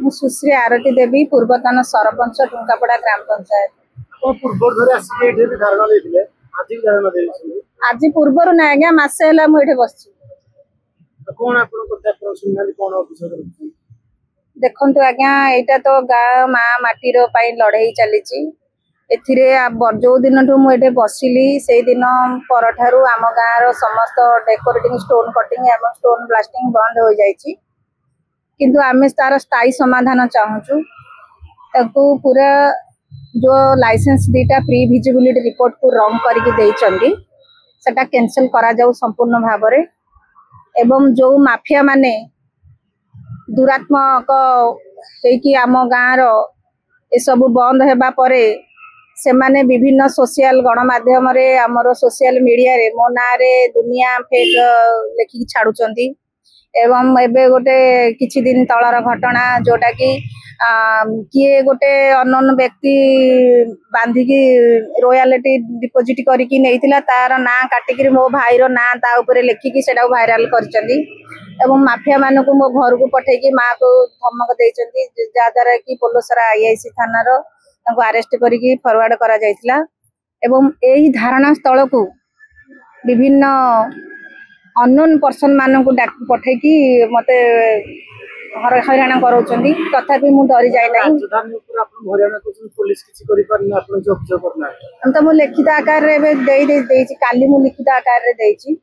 सुश्री आरती देवी पूर्वतन सरपंच टुंकापड़ा ग्राम पंचायत। आज पूर्वर ना आज्ञा मसे मुझे बस देखु आज्ञा यहाँ तो गाँ माँ माटीर लड़ाई चली जो दिन मुझे बसिली से दिन पर आम गाँव समस्त डेकोरेटिंग स्टोन कटिंग एवं स्टोन ब्लास्टिंग बंद हो जाइए किंतु आमे तार स्थायी समाधान चाहूँ पूरा जो लाइसेंस दीटा प्री विजिबिलिटी रिपोर्ट को रंग करके सेटा कैंसिल करा जाऊ संपूर्ण भाव में एवं जो माफिया माने दुरात्मक आम गाँव ये सब बंद होगा परे से माने विभिन्न सोशल गणमाध्यम आमर सोशल मीडिया रे मो ना रे दुनिया फेक लिखिक छाड़ुचंती एवं एबे गोटे किछि दिन तलर घटना जोटा कि किए गोटे अननोन व्यक्ति बांधिकी रॉयल्टी डिपोजिट करके नहीं तार ना काटिक मो भाई रो ना ता ऊपर लिखिकी सेटा वायरल करचंदी एवं माफिया मानक मो घर को पठेकी माँ को धमक देइचंदी जद्वारा कि पोलोसरा आईआईसी थानार अरेस्ट करके फरवर्ड करा जायतिला एवं एही धारणा स्थल को विभिन्न अननोन पर्सन मानक पठे कि मत हैरान कराउछंदी तथापि मु डरी जाय नै तो मु लिखित आकार रे देइछि काली मु लिखित आकार रे देइछि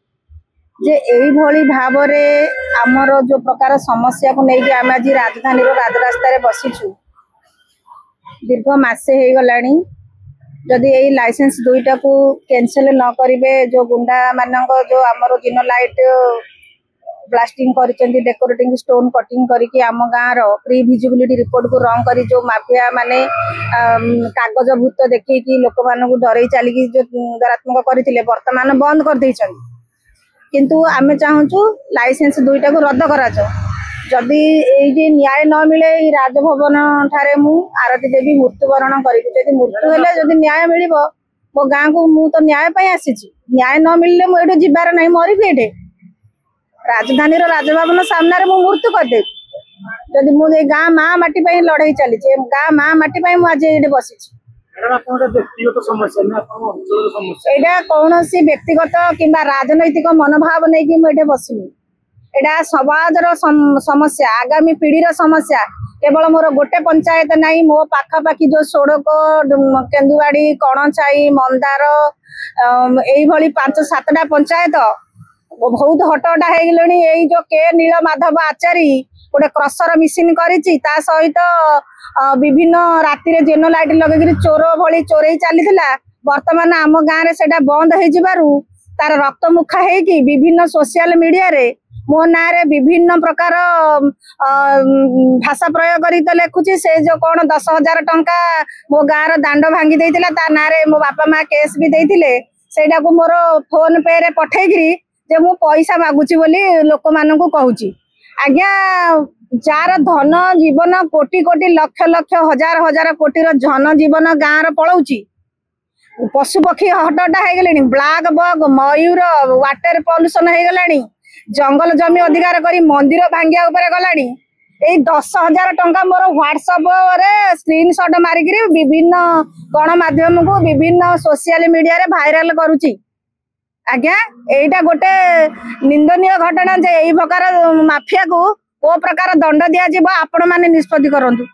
जे एही भली भाव रे हमर जो प्रकार समस्या को नै कि हम आज राजधानी रो राजरास्ता रे बसिछु दीर्घ मासे हे गलानी जदि यही लाइसेंस दुईटा को कैंसिल न करेंगे जो गुंडा मानक जो आमर दिन light blasting decorating stone cutting करके आम गाँव प्री विजिबिलिटी रिपोर्ट को रंग कर जो माफिया माने कागज भूत देखी लोक मान डर चलिकी जो दुरात्मक करते वर्तमान बंद कर देइछन किंतु आमे चाहूँ लाइसेंस दुईटा को रद्द करा जदि ये न्याय न मिले राजभवन ठारे मु आरती देवी मृत्युवरण करी मृत्यु हेले जदि न्याय मिल मो गाँ को मु तो न्याय आसी न्याय न मिलले मुझे जीवार ना मरबी ये राजधानी राजभवन सामने मु मृत्यु करदे जदि मुझे गाँ माँ माटी लड़ाई चली गाँ माँ माटी मुझे ये बसी कौन सी व्यक्तिगत कि राजनैतिक मनोभाव नहीं कि मुझे बसनी एटा समाजर समस्या आगामी पीढ़ी समस्या केवल मोर गोटे पंचायत नहीं मो पाखापाखि जो सोड़क केन्दुआड़ी कणछाई मंदार यही 5-7टा पंचायत बहुत हटहटा हो जो के नील माधव आचारी गोटे क्रसर मिसिन करिछि ता सहित विभिन्न राति रे जेनो लाइट लगे चोर भली चोरई चली वर्तमान आम गाँव में सेटा बंद हो तार रक्त मुखा है विभिन्न सोशल मीडिया रे मो ना रे विभिन्न प्रकार भाषा प्रयोग करी तो लिखुची से जो कौन 10,000 टंका मो गाँव दांड भांगी देइतिला ता ना रे मो बापा माँ केस भी देइतिले सेटा को मोर फोन पे रे पठेगिरी जे मु पैसा मागुची बोली लोक मानकु कहूची आज्ञा जार धन जीवन कोटी कोटी लक्ष लक्ष हजार हजार कोटी रो धन जीवन गाँव रो पळौची पशु पक्षी हटहटा हो गले ब्लैक बग मयूर वाटर पॉल्यूशन हो गलानी जंगल जमी अधिकार करी मंदिर भांगिया ऊपर गलानी यही 10,000 टंका मोर व्हाट्सएप रे स्क्रीनशॉट मारिक विभिन्न गणमाध्यम को विभिन्न सोशल मीडिया रे वायरल करुची आज्ञा एटा गोटे निंदनीय घटना जे यही प्रकार माफिया को प्रकार दंड दिया आपण माने निष्पत्ति करंतु।